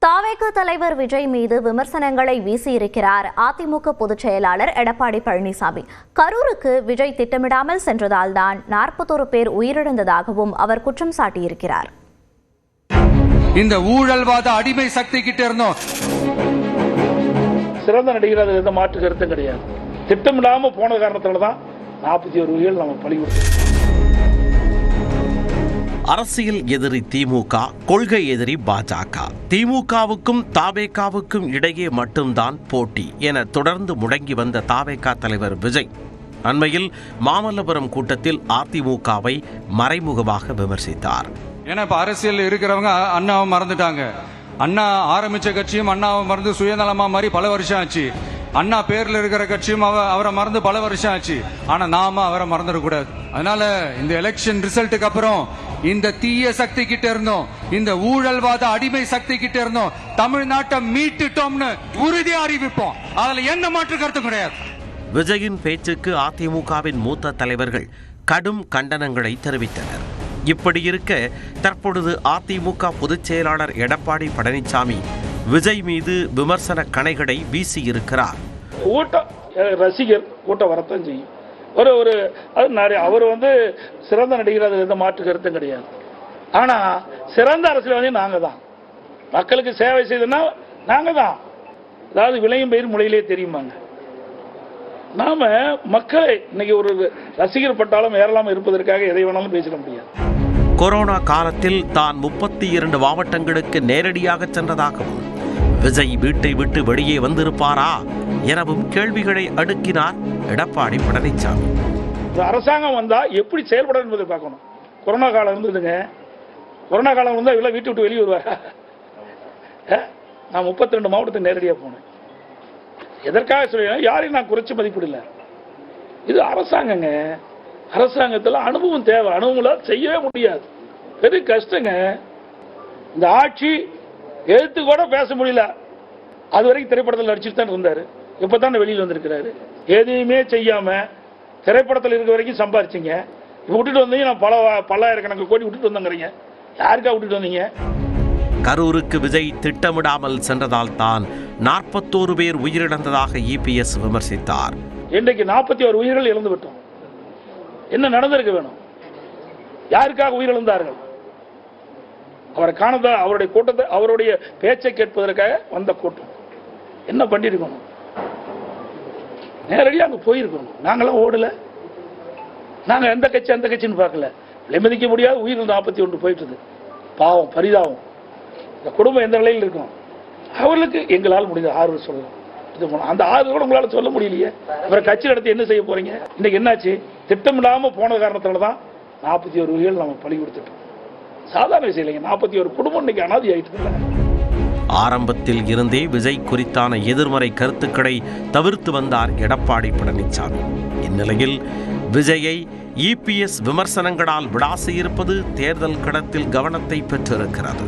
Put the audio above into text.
தாவேக தலைவர் விஜய் மீது விமர்சனங்களை வீசியிருக்கிறார் அதிமுக பொதுச் செயலாளர் எடப்பாடி பழனிசாமி. கரூருக்கு விஜய் திட்டமிடாமல் சென்றதால்தான் 41 பேர் உயிரிழந்ததாகவும் அவர் குற்றம் சாட்டியிருக்கிறார். இந்த ஊழல்வாத அடிமை சக்தி கிட்ட இருந்தோம். சிறந்த நடிகர், அது எந்த மாற்று கருத்தும் கிடையாது. திட்டமிடாம போன காரணத்தால தான் 41 உயிர்கள் நம்ம பலி கொடுத்தோம். அரசியல் எதிரி திமுக, கொள்கை எதிரி பாஜக. திமுகவுக்கும் தாவேகாவுக்கும் இடையே மட்டும்தான் போட்டி என தொடர்ந்து முடங்கி வந்த தாவேகா தலைவர் விஜய் அண்மையில் மாமல்லபுரம் கூட்டத்தில் அதிமுகவை மறைமுகமாக விமர்சித்தார். ஏன்னா இப்ப அரசியல் இருக்கிறவங்க அண்ணாவை மறந்துட்டாங்க. அண்ணா ஆரம்பிச்ச கட்சியும் அண்ணாவை மறந்து சுயநலமா மாதிரி பல வருஷம் ஆச்சு. அண்ணா பேர்ல இருக்கிற கட்சியும் அவரை மறந்து பல வருஷம் ஆச்சு. ஆனா நாம அவரை மறந்துடக்கூடாது. அதனால இந்த எலெக்ஷன் ரிசல்ட்டுக்கு அப்புறம் இந்த தீய சக்தி கிட்ட இருந்தோம், இந்த ஊழல்வாத அடிமை சக்தி கிட்ட இருந்தோம் தமிழ்நாட்டை மீட்டுட்டோம்னு உறுதி அறிவிப்போம். அதுல எந்த மாற்று கருத்தும் கிடையாது. விஜயின் பேச்சுக்கு அதிமுகவின் மூத்த தலைவர்கள் கடும் கண்டனங்களை தெரிவித்தனர். இப்படி இருக்க தற்பொழுது அதிமுக பொதுச் செயலாளர் எடப்பாடி பழனிசாமி விஜய் மீது விமர்சன கணைகளை வீசியிருக்கிறார். கூட்டம் ரசிகர் கூட்டம் வரத்தான் செய்யும். அவர் சிறந்த நடிகர், அது எந்த மாற்று கருத்தும் கிடையாது. ஆனா சிறந்த அரசியல்வாதி நாங்க தான். மக்களுக்கு சேவை செய்தோம்னா நாங்க தான். அதாவது விளையும் பயிர் முளையிலே தெரியுமாங்க. நாம மக்களை இன்னைக்கு ஒரு ரசிகர் பட்டாலும் ஏறலாம இருப்பதற்காக எதை வேணாலும் பேசிட முடியாது. கொரோனா காலத்தில் தான் 32 மாவட்டங்களுக்கு நேரடியாக சென்றதாகவும் விஜய் வீட்டை விட்டு வெளியே வந்திருப்பாரா எனவும் கேள்விகளை அடுக்கினார் எடப்பாடி பழனிசாமி. அரசாங்கம் வந்தா எப்படி செயல்பட என்பதை பார்க்கணும். கொரோனா காலம் இருந்ததுங்க. கொரோனா காலம் இருந்தா இவ்வளவு வீட்டு விட்டு வெளியே வருவாங்க. நான் 32 மாவட்டத்துக்கு நேரடியாக போனேன். எதற்காக சொல்ல, யாரையும் நான் குறைச்சி மதிப்பிடல. இது அரசாங்கங்க. அரசாங்கத்தில் அனுபவம் தேவை. அனுபவம் செய்யவே முடியாது. பெரிய கஷ்டங்க. இந்த ஆட்சி எழுத்து கூட பேச முடியல. அது வரைக்கும் திரைப்படத்தில் நடிச்சுட்டு தான் இருந்தாரு. இப்பதான் வெளியில் வந்திருக்கிறாரு. எதையுமே செய்யாம திரைப்படத்தில் இருக்கிற வரைக்கும் சம்பாரிச்சிங்க. இப்ப விட்டுட்டு வந்தீங்க. நான் பல்லாயிரக்கணக்கு கோடி விட்டுட்டு வந்தேங்கிறீங்க. யாருக்கா விட்டுட்டு வந்தீங்க? கரூருக்கு விஜய் திட்டமிடாமல் சென்றதால் தான் 41 பேர் உயிரிழந்ததாக இபிஎஸ் விமர்சித்தார். இன்றைக்கு 41 உயிர்கள் இழந்து விட்டோம். என்ன நடந்திருக்க வேணும்? யாருக்காக உயிரிழந்தார்கள்? அவரை காணத, அவருடைய கூட்டத்தை, அவருடைய பேச்சை கேட்பதற்காக வந்த கூட்டம். என்ன பண்ணிருக்கணும்? நேரடியாக அங்க போயிருக்கணும். நாங்களாம் ஓடல. நாங்க எந்த கட்சி அந்த கட்சின்னு பார்க்கல. விலைமதிக்க முடியாத உயிர் 41 போயிட்டு. பாவம், பரிதாபம். இந்த குடும்பம் எந்த நிலையில் இருக்கும்? அவர்களுக்கு எங்களால் முடிந்த ஆறுதல் சொல்லலாம். அந்த ஆறுதல் கூட உங்களால சொல்ல முடியலையே. இவரை கட்சி நடத்தி என்ன செய்ய போறீங்க? இன்னைக்கு என்னாச்சு? திட்டமிடாம போன காரணத்தால தான் 41 உயிர்கள் நம்ம பலி கொடுத்துட்டோம். சாதாரண விஷயம் இல்லைங்க. 41 குடும்பம் இன்னைக்கு அனாதி ஆயிட்டு. ஆரம்பத்தில் இருந்தே விஜய் குறித்தான எதிர்மறை கருத்துக்களை தவிர்த்து வந்தார் எடப்பாடி பழனிசாமி. இந்நிலையில் விஜயை இபிஎஸ் விமர்சனங்களால் விடாசு இருப்பது தேர்தல் களத்தில் கவனத்தை பெற்றிருக்கிறது.